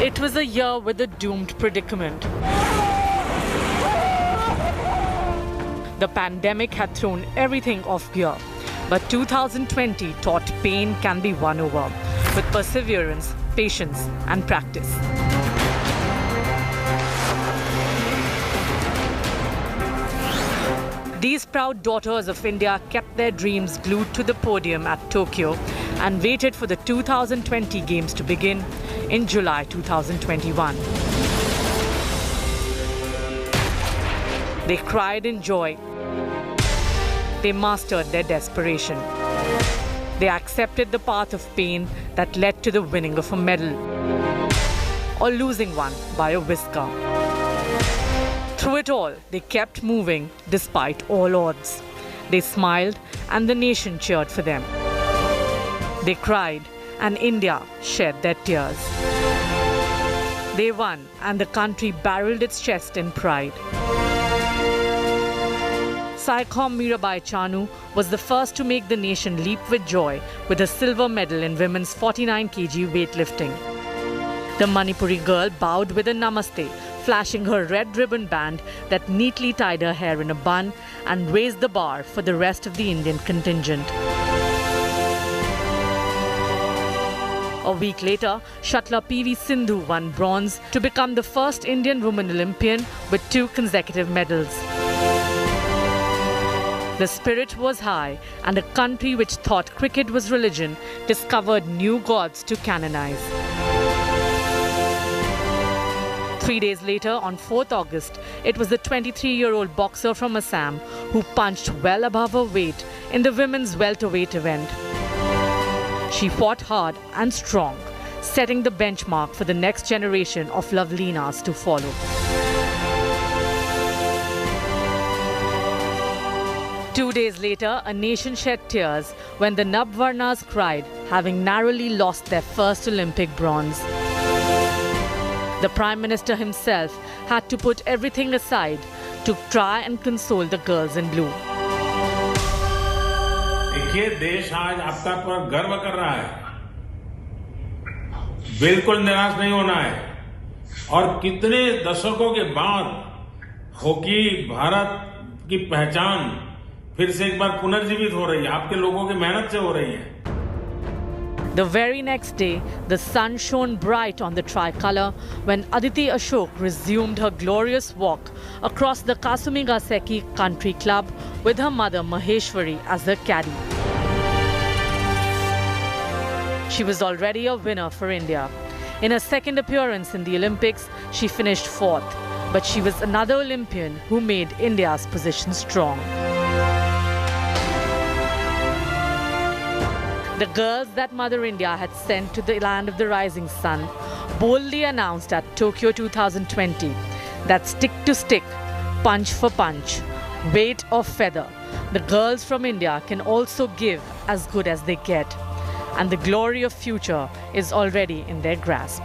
It was a year with a doomed predicament. The pandemic had thrown everything off gear, but 2020 taught pain can be won over with perseverance, patience, and practice. These proud daughters of India kept their dreams glued to the podium at Tokyo and waited for the 2020 Games to begin in July 2021. They cried in joy. They mastered their desperation. They accepted the path of pain that led to the winning of a medal or losing one by a whisker. Through it all, they kept moving despite all odds. They smiled and the nation cheered for them. They cried and India shed their tears. They won and the country barreled its chest in pride. Saicom Mirabai Chanu was the first to make the nation leap with joy with a silver medal in women's 49 kg weightlifting. The Manipuri girl bowed with a namaste, flashing her red ribbon band that neatly tied her hair in a bun and raised the bar for the rest of the Indian contingent. A week later, shuttler PV Sindhu won bronze to become the first Indian woman Olympian with 2 consecutive medals. The spirit was high, and a country which thought cricket was religion discovered new gods to canonize. 3 days later, on 4th August, it was the 23-year-old boxer from Assam who punched well above her weight in the women's welterweight event. She fought hard and strong, setting the benchmark for the next generation of Lovlinas to follow. Two days later, a nation shed tears when the Nabvarnas cried, having narrowly lost their first Olympic bronze. The Prime Minister himself had to put everything aside to try and console the girls in blue. देखिए, देश आज आपका पर गर्व कर रहा है। बिल्कुल निराश नहीं होना है। और कितने दशकों के बाद हॉकी भारत की पहचान फिर से एक बार पुनर्जीवित हो रही है। आपके लोगों की मेहनत से हो रही है। The very next day, the sun shone bright on the tricolour when Aditi Ashok resumed her glorious walk across the Kasumigaseki Country Club with her mother Maheshwari as her caddy. She was already a winner for India. In her second appearance in the Olympics, she finished 4th, but she was another Olympian who made India's position strong. The girls that Mother India had sent to the land of the rising sun boldly announced at Tokyo 2020 that stick to stick, punch for punch, weight or feather, the girls from India can also give as good as they get, and the glory of future is already in their grasp.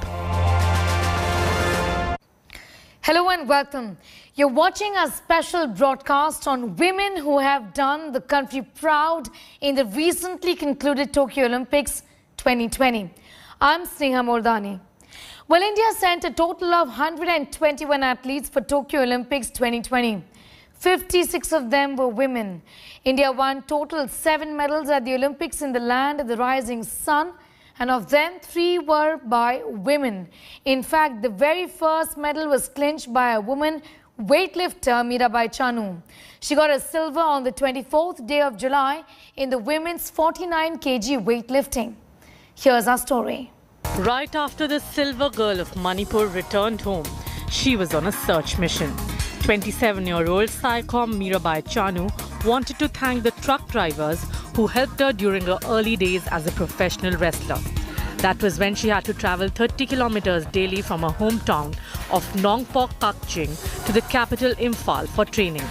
Hello and welcome. You're watching a special broadcast on women who have done the country proud in the recently concluded Tokyo Olympics 2020. I'm Sneha Mordani. Well, India sent a total of 121 athletes for Tokyo Olympics 2020. 56 of them were women. India won total 7 medals at the Olympics in the land of the rising sun, and of them 3 were by women. In fact, the very first medal was clinched by a woman weightlifter, Mirabai Chanu. She got a silver on the 24th day of July in the women's 49 kg weightlifting. Here's our story. Right after the silver girl of Manipur returned home, she was on a search mission. 27-year-old Saicom Mirabai Chanu wanted to thank the truck drivers who helped her during her early days as a professional wrestler. That was when she had to travel 30 kilometers daily from her hometown of Nongpok Kakching to the capital Imphal for training.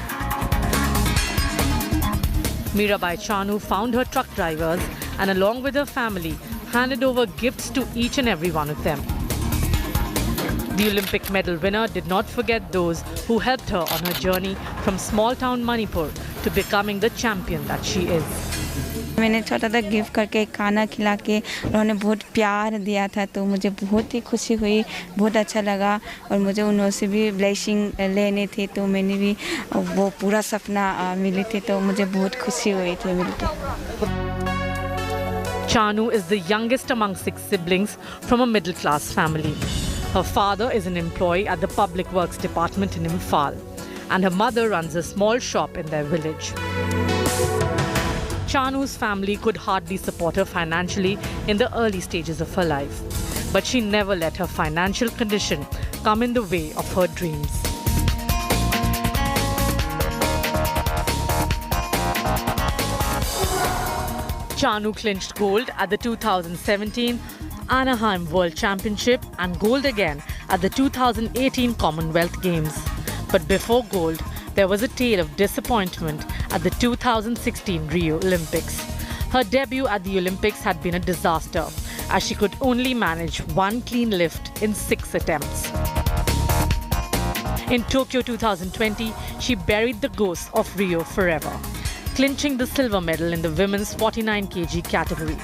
Mirabai Chanu found her truck drivers and along with her family handed over gifts to each and every one of them. The Olympic medal winner did not forget those who helped her on her journey from small town Manipur to becoming the champion that she is. मैंने छोटा सा gift करके खाना खिला के उन्होंने बहुत प्यार दिया था, तो मुझे बहुत ही खुशी हुई, बहुत अच्छा लगा। और मुझे उनसे भी ब्लेसिंग लेने थे, तो मैंने भी वो पूरा सपना मिले थे, तो मुझे बहुत खुशी हुई थी मिलकर। Chanu is the youngest among 6 siblings from a middle-class family. Her father is an employee at the Public Works Department in Imphal, and her mother runs a small shop in their village. Chanu's family could hardly support her financially in the early stages of her life, but she never let her financial condition come in the way of her dreams. Chanu clinched gold at the 2017 Anaheim World Championship and gold again at the 2018 Commonwealth Games. But before gold, there was a tale of disappointment at the 2016 Rio Olympics. Her debut at the Olympics had been a disaster, as she could only manage one clean lift in 6 attempts. In Tokyo 2020, she buried the ghost of Rio forever, clinching the silver medal in the women's 49 kg category.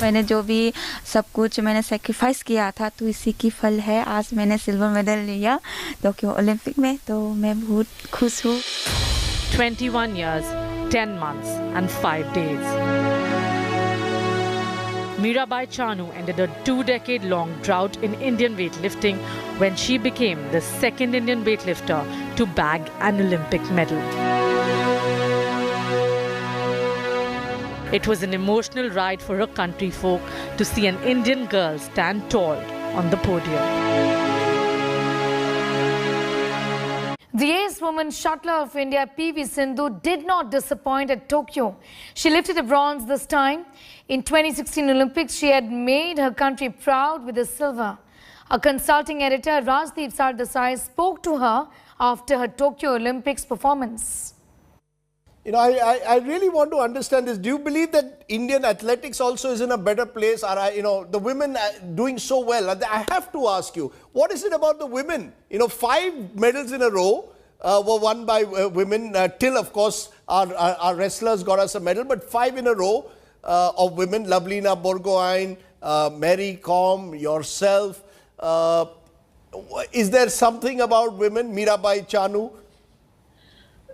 मैंने जो भी सब कुछ मैंने sacrifice किया था, तो इसी की फल है। आज मैंने सिल्वर मेडल लिया टोक्यो ओलंपिक में, तो मैं बहुत खुश हूँ। 21 years, 10 months and 5 days. Mirabai Chanu ended a 2-decade-long drought in Indian weightlifting when she became the second Indian weightlifter to bag an Olympic medal. It was an emotional ride for her country folk to see an Indian girl stand tall on the podium. The ace woman shuttler of India, PV Sindhu, did not disappoint at Tokyo. She lifted a bronze this time. In 2016 Olympics, she had made her country proud with a silver. A consulting editor, Rajdeep Sardesai, spoke to her after her Tokyo Olympics performance. You know, I really want to understand this. Do you believe that Indian athletics also is in a better place? Or, you know, the women are doing so well. I have to ask you, what is it about the women? You know, 5 medals in a row were won by women. Till, of course, our wrestlers got us a medal. But 5 in a row of women. Lovlina, Borgohain, Mary Com, yourself. Is there something about women? Mirabai Chanu?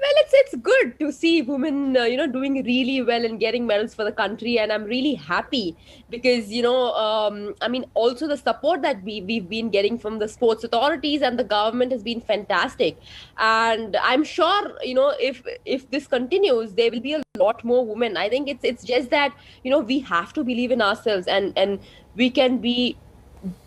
Well, it's good to see women, doing really well and getting medals for the country. And I'm really happy because, also the support that we've been getting from the sports authorities and the government has been fantastic. And I'm sure, if this continues, there will be a lot more women. I think it's just that, we have to believe in ourselves and we can be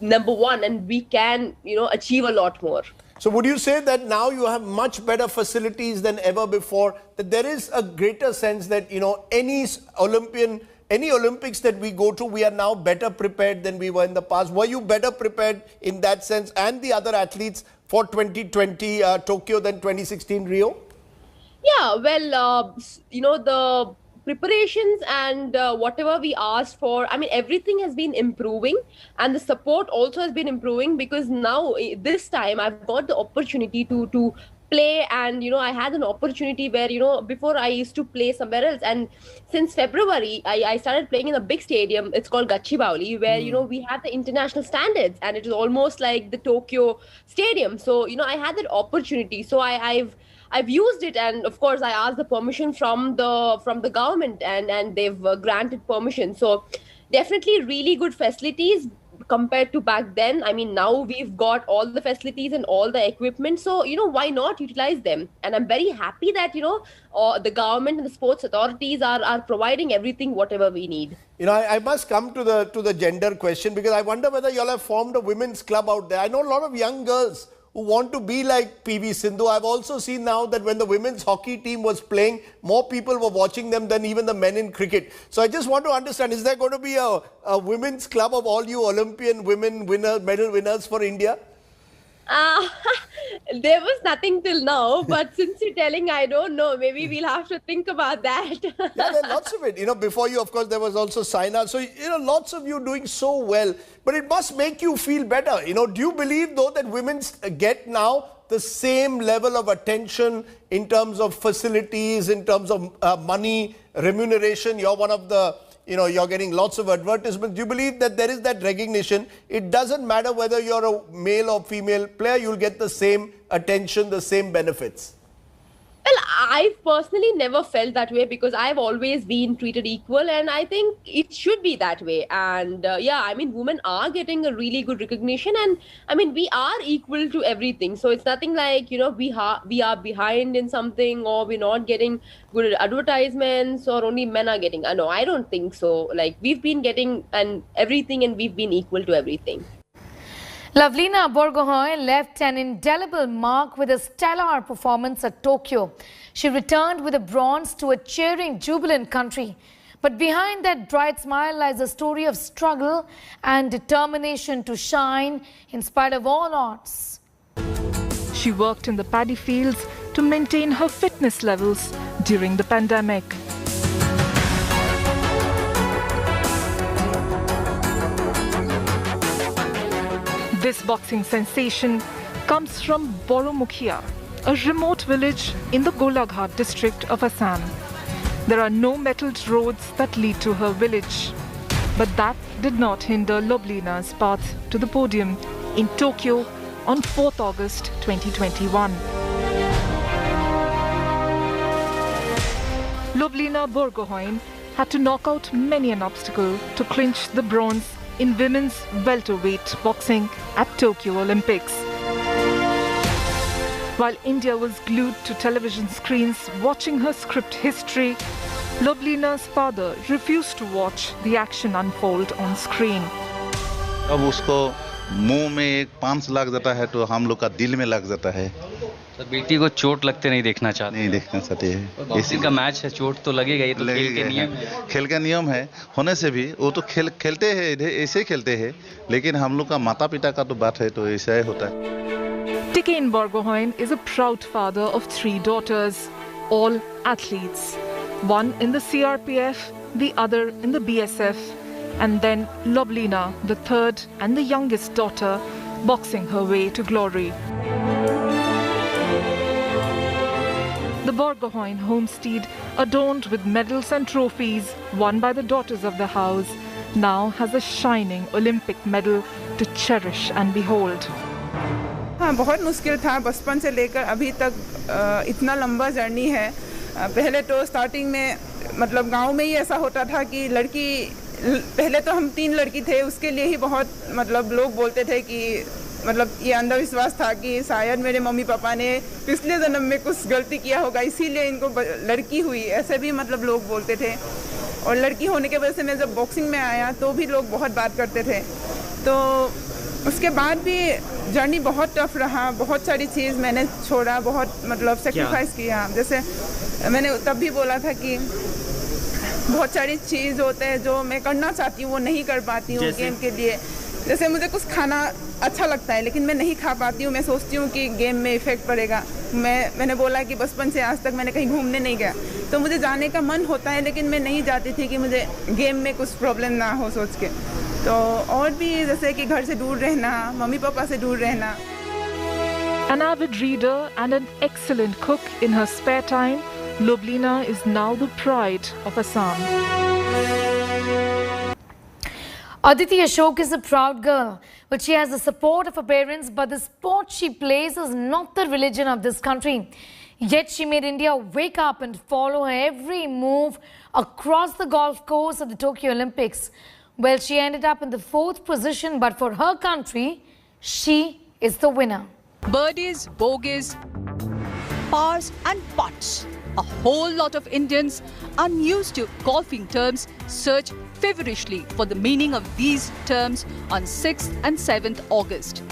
number one and we can, achieve a lot more. So would you say that now you have much better facilities than ever before, that there is a greater sense that, any Olympics that we go to, we are now better prepared than we were in the past? Were you better prepared in that sense and the other athletes for 2020 Tokyo than 2016 Rio? Yeah, well, the preparations and whatever we asked for, everything has been improving and the support also has been improving because now this time I've got the opportunity to play and, I had an opportunity where, before I used to play somewhere else. And since February, I started playing in a big stadium. It's called Gachibowli, where, we have the international standards and it is almost like the Tokyo stadium. So, I had that opportunity. So I've used it, and of course I asked the permission from the government and they've granted permission. So definitely really good facilities compared to back then. Now we've got all the facilities and all the equipment, so why not utilize them? And I'm very happy that the government and the sports authorities are providing everything whatever we need. I must come to the gender question because I wonder whether you all have formed a women's club out there. I know a lot of young girls who want to be like PV Sindhu. I've also seen now that when the women's hockey team was playing, more people were watching them than even the men in cricket. So I just want to understand, is there going to be a women's club of all you Olympian women medal winners for India? There was nothing till now, but since you're telling, I don't know. Maybe we'll have to think about that. Yeah, there are lots of it. Before you, of course, there was also Saina. So, lots of you doing so well. But it must make you feel better. Do you believe, though, that women get now the same level of attention in terms of facilities, in terms of money, remuneration? You're one of the, you're getting lots of advertisements. Do you believe that there is that recognition? It doesn't matter whether you're a male or female player, you'll get the same attention, the same benefits. Well, I've personally never felt that way because I've always been treated equal, and I think it should be that way. And yeah, I mean, women are getting a really good recognition, and I mean, we are equal to everything. So it's nothing like, we are behind in something, or we're not getting good advertisements, or only men are getting. No, I don't think so. Like, we've been getting everything, and we've been equal to everything. Lovlina Borgohain left an indelible mark with a stellar performance at Tokyo. She returned with a bronze to a cheering, jubilant country. But behind that bright smile lies a story of struggle and determination to shine in spite of all odds. She worked in the paddy fields to maintain her fitness levels during the pandemic. This boxing sensation comes from Borgohain, a remote village in the Golaghat district of Assam. There are no metalled roads that lead to her village. But that did not hinder Lovlina's path to the podium in Tokyo on 4th August 2021. Lovlina Borgohain had to knock out many an obstacle to clinch the bronze in women's welterweight boxing at Tokyo Olympics. While India was glued to television screens watching her script history, Lovlina's father refused to watch the action unfold on screen. अब उसको मुंह में एक पांच लग जाता है तो हम लोग का दिल में लग जाता है। तो बेटी को चोट लगते नहीं देखना चाहते। नहीं देखना चाहते हैं। बॉक्सिंग का मैच है, चोट तो लगेगा, ये तो खेल के नियम है। खेल का नियम है होने से भी वो तो खेलते हैं, ऐसे खेलते हैं, लेकिन हम लोग का माता पिता का तो बात है तो ऐसा ही होता है। Tikain Borgohain is a proud father of 3 daughters, all athletes. One in the CRPF, the other in the BSF, and then Lovlina, the third and the youngest daughter, boxing her way to glory. The Borgohain homestead, adorned with medals and trophies won by the daughters of the house, now has a shining Olympic medal to cherish and behold. हाँ, बहुत मुश्किल था बचपन से लेकर अभी तक इतना लंबा जर्नी है। पहले तो स्टार्टिंग में मतलब गांव में ही ऐसा होता था कि लड़की, पहले तो हम 3 लड़की थे, उसके लिए ही बहुत मतलब लोग बोलते थे कि मतलब ये अंधविश्वास था कि शायद मेरे मम्मी पापा ने पिछले जन्म में कुछ गलती किया होगा इसीलिए इनको लड़की हुई, ऐसे भी मतलब लोग बोलते थे। और लड़की होने के वजह से मैं जब बॉक्सिंग में आया तो भी लोग बहुत बात करते थे। तो उसके बाद भी जर्नी बहुत टफ रहा, बहुत सारी चीज़ मैंने छोड़ा, बहुत मतलब सेक्रीफाइस किया। जैसे मैंने तब भी बोला था कि बहुत सारी चीज़ होते हैं जो मैं करना चाहती हूँ वो नहीं कर पाती हूँ गेम के लिए। जैसे मुझे कुछ खाना अच्छा लगता है लेकिन मैं नहीं खा पाती हूँ, मैं सोचती हूँ कि गेम में इफ़ेक्ट पड़ेगा। मैंने बोला कि बचपन से आज तक मैंने कहीं घूमने नहीं गया, तो मुझे जाने का मन होता है लेकिन मैं नहीं जाती थी कि मुझे गेम में कुछ प्रॉब्लम ना हो सोच के। तो और भी जैसे कि घर से दूर रहना, मम्मी पापा से दूर रहना। An avid reader and an excellent cook in her spare time, Lovlina is now the pride of Assam. Aditi Ashok is a proud girl, but she has the support of her parents, but the sport she plays is not the religion of this country. Yet she made India wake up and follow her every move across the golf course of the Tokyo Olympics. Well, she ended up in the 4th position, but for her country, she is the winner. Birdies, bogeys, pars and putts. A whole lot of Indians, unused to golfing terms, search feverishly for the meaning of these terms on 6th and 7th August.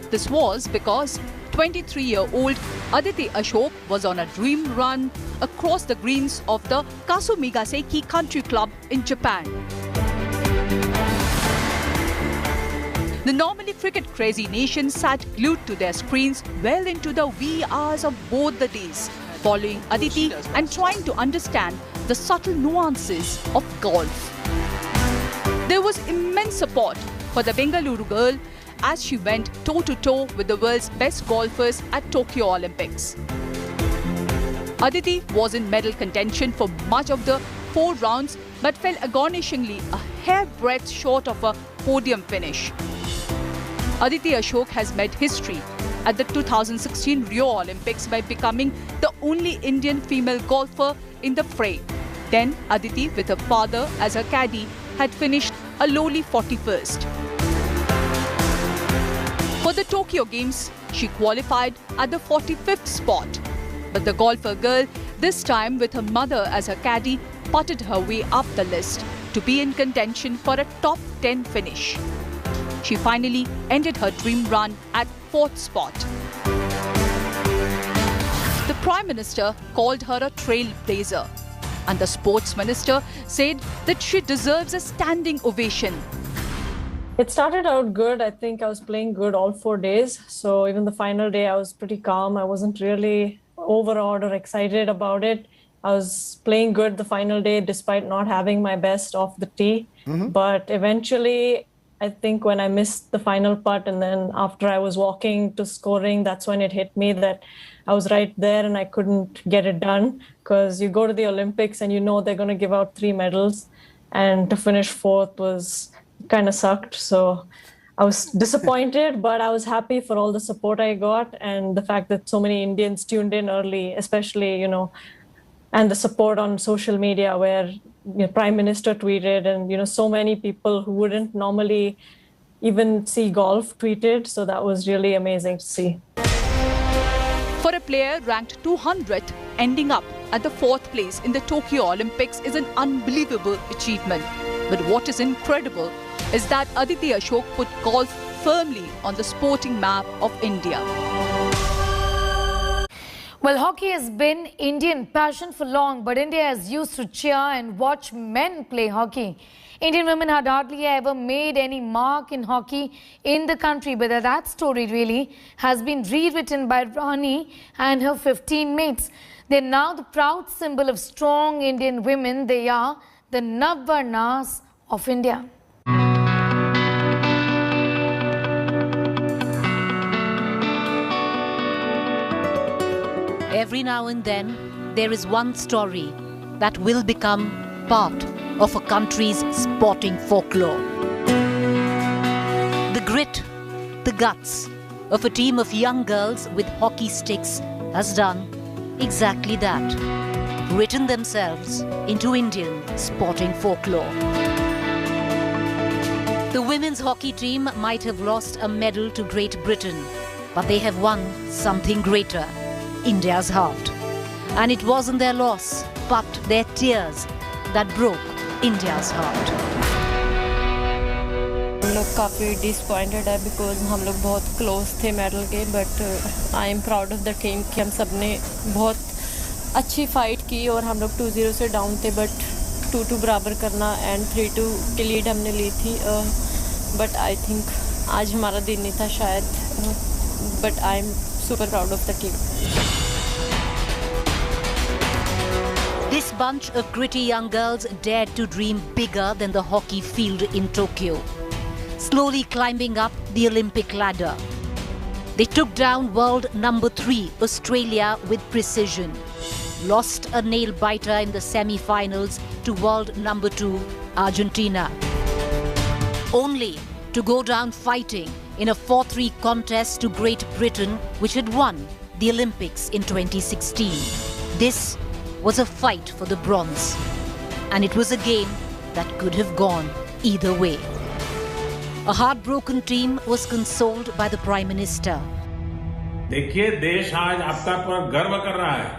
This was because 23-year-old Aditi Ashok was on a dream run across the greens of the Kasumigaseki Country Club in Japan. The normally cricket-crazy nation sat glued to their screens well into the wee hours of both the days, following Aditi and trying to understand the subtle nuances of golf. There was immense support for for the Bengaluru girl as she went toe-to-toe with the world's best golfers at Tokyo Olympics. Aditi was in medal contention for much of the 4 rounds but fell agonishingly a hair-breadth short of a podium finish. Aditi Ashok has made history at the 2016 Rio Olympics by becoming the only Indian female golfer in the fray. Then Aditi, with her father as her caddy, had finished a lowly 41st. For the Tokyo Games, she qualified at the 45th spot. But the golfer girl, this time with her mother as her caddy, putted her way up the list to be in contention for a top 10 finish. She finally ended her dream run at 4th spot. The Prime Minister called her a trailblazer, and the Sports Minister said that she deserves a standing ovation. It started out good. I think I was playing good all 4 days. So even the final day, I was pretty calm. I wasn't really overawed or excited about it. I was playing good the final day despite not having my best off the tee. But eventually, I think when I missed the final putt and then after I was walking to scoring, that's when it hit me that I was right there and I couldn't get it done, because you go to the Olympics and you know they're going to give out 3 medals, and to finish 4th was kind of sucked. So I was disappointed, but I was happy for all the support I got and the fact that so many Indians tuned in early, especially, and the support on social media where Prime Minister tweeted and, so many people who wouldn't normally even see golf tweeted. So that was really amazing to see. For a player ranked 200th, ending up at the 4th place in the Tokyo Olympics is an unbelievable achievement. But what is incredible is that Aditi Ashok put golf firmly on the sporting map of India. Well, hockey has been Indian passion for long, but India has used to cheer and watch men play hockey. Indian women had hardly ever made any mark in hockey in the country, but that story really has been rewritten by Rani and her 15 mates. They're now the proud symbol of strong Indian women. They are the Navvarnas of India. Every now and then, there is one story that will become part of a country's sporting folklore. The grit, the guts of a team of young girls with hockey sticks has done exactly that, written themselves into Indian sporting folklore. The women's hockey team might have lost a medal to Great Britain, but they have won something greater, India's heart. And it wasn't their loss, but their tears that broke India's heart. हम लोग काफ़ी disappointed है because हम लोग बहुत close थे medal के, but I am proud of the team कि हम सब ने बहुत अच्छी फाइट की और हम लोग 2-0 से डाउन थे, बट 2-2 बराबर करना एंड 3-2 की लीड हमने ली थी, बट आई थिंक आज हमारा दिन नहीं था शायद, but I am super proud of the team. This bunch of gritty young girls dared to dream bigger than the hockey field in Tokyo, slowly climbing up the Olympic ladder. They took down world number 3 Australia with precision, lost a nail-biter in the semi-finals to world number 2 Argentina, only to go down fighting in a 4-3 contest to Great Britain, which had won the Olympics in 2016. This was a fight for the bronze, and it was a game that could have gone either way. A heartbroken team was consoled by the Prime Minister. देखिए, देश आज आपका पर गर्व कर रहा है,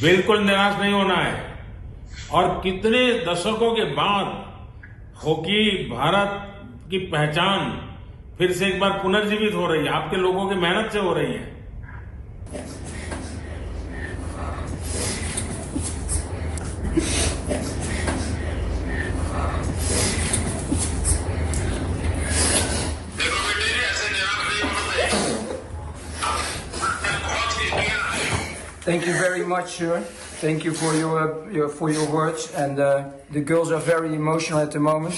बिल्कुल निराश नहीं होना है, और कितने दशकों के बाद हॉकी भारत की पहचान फिर से एक बार पुनर्जीवित हो रही है, आपके लोगों की मेहनत से हो रही है। Thank you very much, sir. Thank you for your words, and the girls are very emotional at the moment.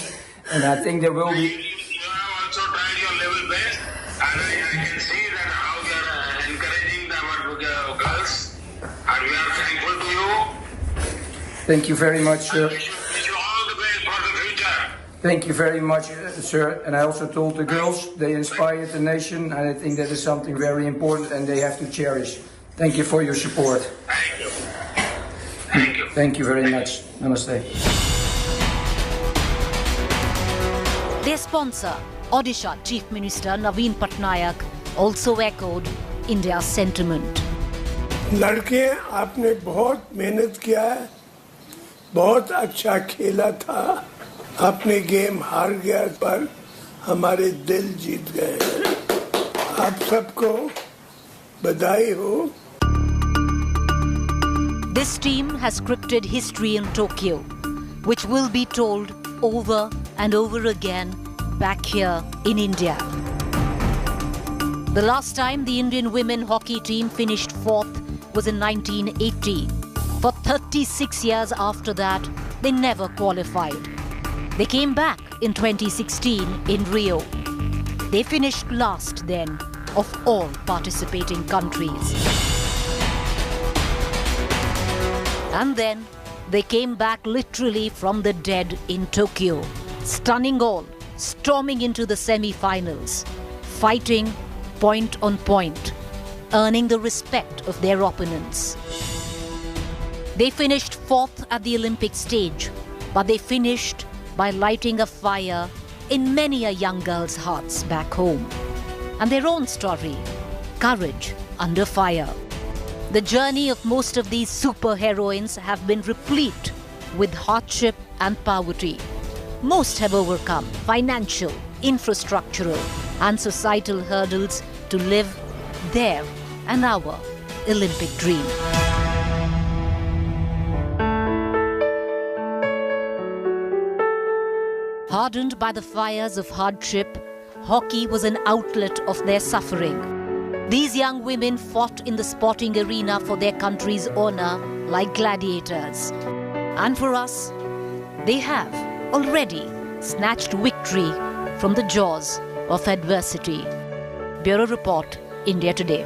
And I think there will be. You have also tried your level best, and I can see that how you are encouraging our girls, and we are thankful to you. Thank you very much, sir. Wish you all the best for the future. Thank you very much, sir. And I also told the girls they inspired the nation, and I think that is something very important, and they have to cherish. Thank you for your support. Thank you. Thank you. Thank you very much. Namaste. Their sponsor, Odisha Chief Minister Naveen Patnaik, also echoed India's sentiment. लड़के आपने बहुत मेहनत किया है, बहुत अच्छा खेला था, अपने गेम हार गया पर हमारे दिल जीत गए हैं, आप सबको बधाई हो. This team has scripted history in Tokyo, which will be told over and over again back here in India. The last time the Indian women hockey team finished fourth was in 1980. For 36 years after that, they never qualified. They came back in 2016 in Rio. They finished last then of all participating countries. And then they came back literally from the dead in Tokyo, stunning all, storming into the semi-finals, fighting point on point, earning the respect of their opponents. They finished fourth at the Olympic stage, but they finished by lighting a fire in many a young girl's hearts back home. And their own story, courage under fire. The journey of most of these superheroines have been replete with hardship and poverty. Most have overcome financial, infrastructural, and societal hurdles to live their and our Olympic dream. Hardened by the fires of hardship, hockey was an outlet of their suffering. These young women fought in the sporting arena for their country's honor like gladiators. And for us, they have already snatched victory from the jaws of adversity. Bureau Report, India Today.